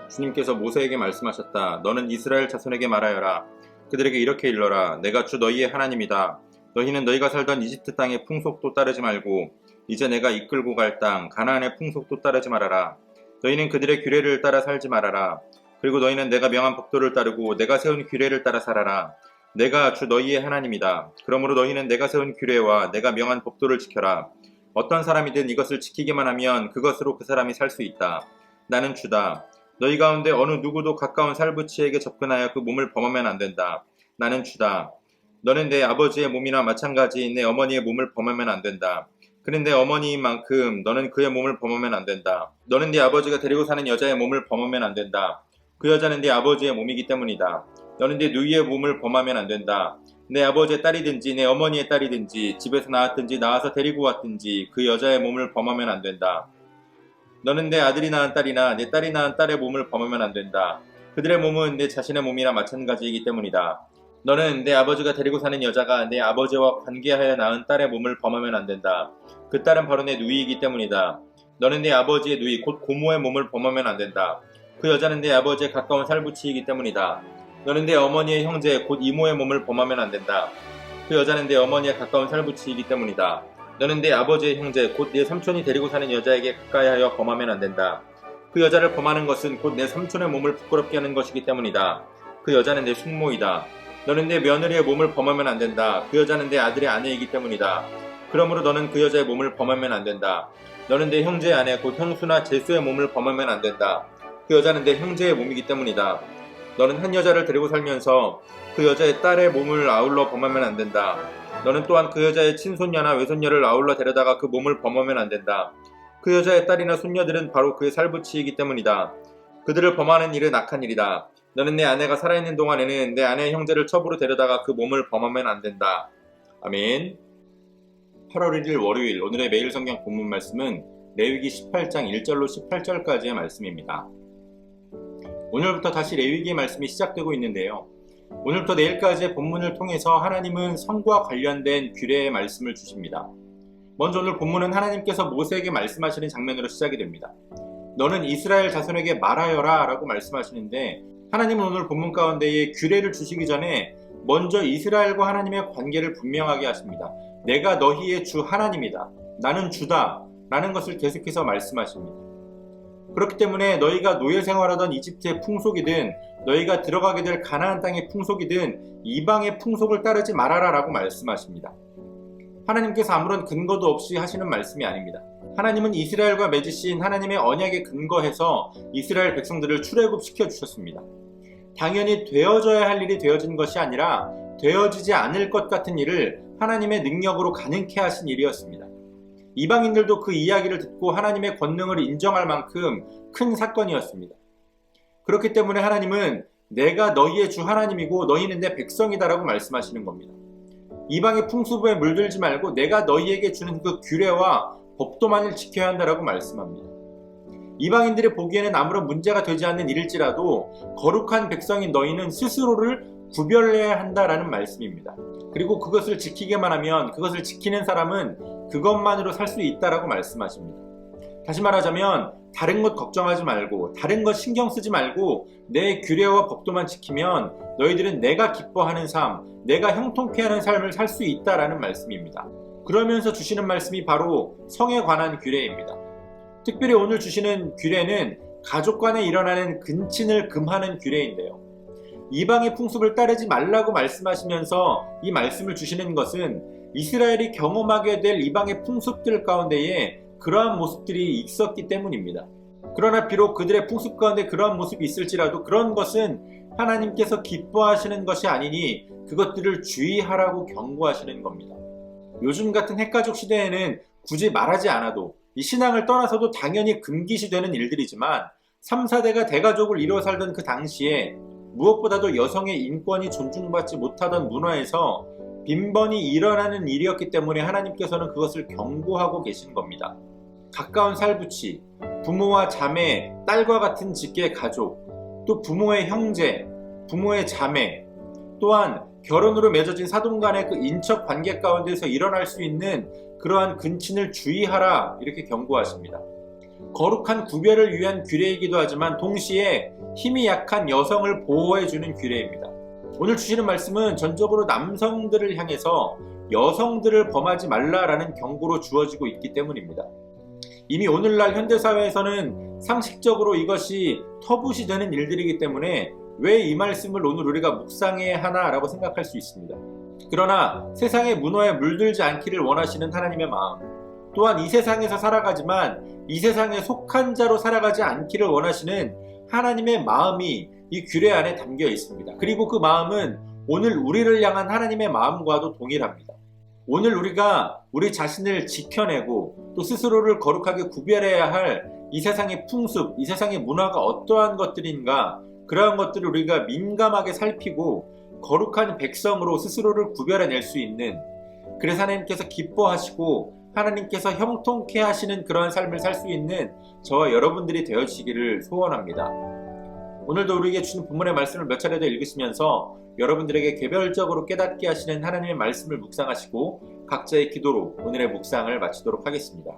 주님께서 모세에게 말씀하셨다. 너는 이스라엘 자손에게 말하여라. 그들에게 이렇게 일러라. 내가 주 너희의 하나님이다. 너희는 너희가 살던 이집트 땅의 풍속도 따르지 말고 이제 내가 이끌고 갈 땅 가나안의 풍속도 따르지 말아라. 너희는 그들의 규례를 따라 살지 말아라. 그리고 너희는 내가 명한 법도를 따르고 내가 세운 규례를 따라 살아라. 내가 주 너희의 하나님이다. 그러므로 너희는 내가 세운 규례와 내가 명한 법도를 지켜라. 어떤 사람이든 이것을 지키기만 하면 그것으로 그 사람이 살 수 있다. 나는 주다. 너희 가운데 어느 누구도 가까운 살부치에게 접근하여 그 몸을 범하면 안 된다. 나는 주다. 너는 내 아버지의 몸이나 마찬가지인 내 어머니의 몸을 범하면 안 된다. 그는 내 어머니인 만큼 너는 그의 몸을 범하면 안 된다. 너는 네 아버지가 데리고 사는 여자의 몸을 범하면 안 된다. 그 여자는 네 아버지의 몸이기 때문이다. 너는 네 누이의 몸을 범하면 안 된다. 내 아버지의 딸이든지 내 어머니의 딸이든지 집에서 낳았든지 나와서 데리고 왔든지 그 여자의 몸을 범하면 안 된다. 너는 내 아들이 낳은 딸이나 내 딸이 낳은 딸의 몸을 범하면 안 된다. 그들의 몸은 내 자신의 몸이나 마찬가지이기 때문이다. 너는 내 아버지가 데리고 사는 여자가 내 아버지와 관계하여 낳은 딸의 몸을 범하면 안 된다. 그 딸은 바로 내 누이이기 때문이다. 너는 내 아버지의 누이 곧 고모의 몸을 범하면 안 된다. 그 여자는 내 아버지의 가까운 살부치이기 때문이다. 너는 내 어머니의 형제 곧 이모의 몸을 범하면 안 된다. 그 여자는 내 어머니의 가까운 살부치이기 때문이다. 너는 내 아버지의 형제 곧 내 삼촌이 데리고 사는 여자에게 가까이하여 범하면 안 된다. 그 여자를 범하는 것은 곧 내 삼촌의 몸을 부끄럽게 하는 것이기 때문이다. 그 여자는 내 숙모이다. 너는 내 며느리의 몸을 범하면 안 된다. 그 여자는 내 아들의 아내이기 때문이다. 그러므로 너는 그 여자의 몸을 범하면 안 된다. 너는 내 형제의 아내 곧 형수나 제수의 몸을 범하면 안 된다. 그 여자는 내 형제의 몸이기 때문이다. 너는 한 여자를 데리고 살면서 그 여자의 딸의 몸을 아울러 범하면 안 된다. 너는 또한 그 여자의 친손녀나 외손녀를 아울러 데려다가 그 몸을 범하면 안 된다. 그 여자의 딸이나 손녀들은 바로 그의 살부치이기 때문이다. 그들을 범하는 일은 악한 일이다. 너는 내 아내가 살아있는 동안에는 내 아내의 형제를 첩으로 데려다가 그 몸을 범하면 안 된다. 아멘. 8월 1일 월요일 오늘의 매일 성경 본문 말씀은 레위기 18장 1절로 18절까지의 말씀입니다. 오늘부터 다시 레위기의 말씀이 시작되고 있는데요. 오늘부터 내일까지의 본문을 통해서 하나님은 성과 관련된 규례의 말씀을 주십니다. 먼저 오늘 본문은 하나님께서 모세에게 말씀하시는 장면으로 시작이 됩니다. 너는 이스라엘 자손에게 말하여라 라고 말씀하시는데 하나님은 오늘 본문 가운데에 규례를 주시기 전에 먼저 이스라엘과 하나님의 관계를 분명하게 하십니다. 내가 너희의 주 하나님이다. 나는 주다. 라는 것을 계속해서 말씀하십니다. 그렇기 때문에 너희가 노예 생활하던 이집트의 풍속이든 너희가 들어가게 될 가나안 땅의 풍속이든 이방의 풍속을 따르지 말아라 라고 말씀하십니다. 하나님께서 아무런 근거도 없이 하시는 말씀이 아닙니다. 하나님은 이스라엘과 맺으신 하나님의 언약에 근거해서 이스라엘 백성들을 출애굽시켜 주셨습니다. 당연히 되어져야 할 일이 되어진 것이 아니라 되어지지 않을 것 같은 일을 하나님의 능력으로 가능케 하신 일이었습니다. 이방인들도 그 이야기를 듣고 하나님의 권능을 인정할 만큼 큰 사건이었습니다. 그렇기 때문에 하나님은 내가 너희의 주 하나님이고 너희는 내 백성이다라고 말씀하시는 겁니다. 이방의 풍수부에 물들지 말고 내가 너희에게 주는 그 규례와 법도만을 지켜야 한다라고 말씀합니다. 이방인들이 보기에는 아무런 문제가 되지 않는 일일지라도 거룩한 백성인 너희는 스스로를 구별해야 한다라는 말씀입니다. 그리고 그것을 지키게만 하면 그것을 지키는 사람은 그것만으로 살 수 있다라고 말씀하십니다. 다시 말하자면 다른 것 걱정하지 말고 다른 것 신경 쓰지 말고 내 규례와 법도만 지키면 너희들은 내가 기뻐하는 삶, 내가 형통케 하는 삶을 살 수 있다라는 말씀입니다. 그러면서 주시는 말씀이 바로 성에 관한 규례입니다. 특별히 오늘 주시는 규례는 가족 간에 일어나는 근친을 금하는 규례인데요. 이방의 풍습을 따르지 말라고 말씀하시면서 이 말씀을 주시는 것은 이스라엘이 경험하게 될 이방의 풍습들 가운데에 그러한 모습들이 있었기 때문입니다. 그러나 비록 그들의 풍습 가운데 그러한 모습이 있을지라도 그런 것은 하나님께서 기뻐하시는 것이 아니니 그것들을 주의하라고 경고하시는 겁니다. 요즘 같은 핵가족 시대에는 굳이 말하지 않아도 이 신앙을 떠나서도 당연히 금기시되는 일들이지만 3, 4대가 대가족을 이루어 살던 그 당시에 무엇보다도 여성의 인권이 존중받지 못하던 문화에서 빈번히 일어나는 일이었기 때문에 하나님께서는 그것을 경고하고 계신 겁니다. 가까운 살부치, 부모와 자매, 딸과 같은 직계 가족, 또 부모의 형제, 부모의 자매, 또한 결혼으로 맺어진 사돈 간의 그 인척 관계 가운데서 일어날 수 있는 그러한 근친을 주의하라 이렇게 경고하십니다. 거룩한 구별을 위한 규례이기도 하지만 동시에 힘이 약한 여성을 보호해주는 규례입니다. 오늘 주시는 말씀은 전적으로 남성들을 향해서 여성들을 범하지 말라라는 경고로 주어지고 있기 때문입니다. 이미 오늘날 현대사회에서는 상식적으로 이것이 터부시되는 일들이기 때문에 왜 이 말씀을 오늘 우리가 묵상해야 하나라고 생각할 수 있습니다. 그러나 세상의 문화에 물들지 않기를 원하시는 하나님의 마음, 또한 이 세상에서 살아가지만 이 세상에 속한 자로 살아가지 않기를 원하시는 하나님의 마음이 이 규례 안에 담겨 있습니다. 그리고 그 마음은 오늘 우리를 향한 하나님의 마음과도 동일합니다. 오늘 우리가 우리 자신을 지켜내고 또 스스로를 거룩하게 구별해야 할 이 세상의 풍습, 이 세상의 문화가 어떠한 것들인가, 그러한 것들을 우리가 민감하게 살피고 거룩한 백성으로 스스로를 구별해낼 수 있는, 그래서 하나님께서 기뻐하시고 하나님께서 형통케 하시는 그러한 삶을 살 수 있는 저와 여러분들이 되어주시기를 소원합니다. 오늘도 우리에게 주신 본문의 말씀을 몇 차례 더 읽으시면서 여러분들에게 개별적으로 깨닫게 하시는 하나님의 말씀을 묵상하시고 각자의 기도로 오늘의 묵상을 마치도록 하겠습니다.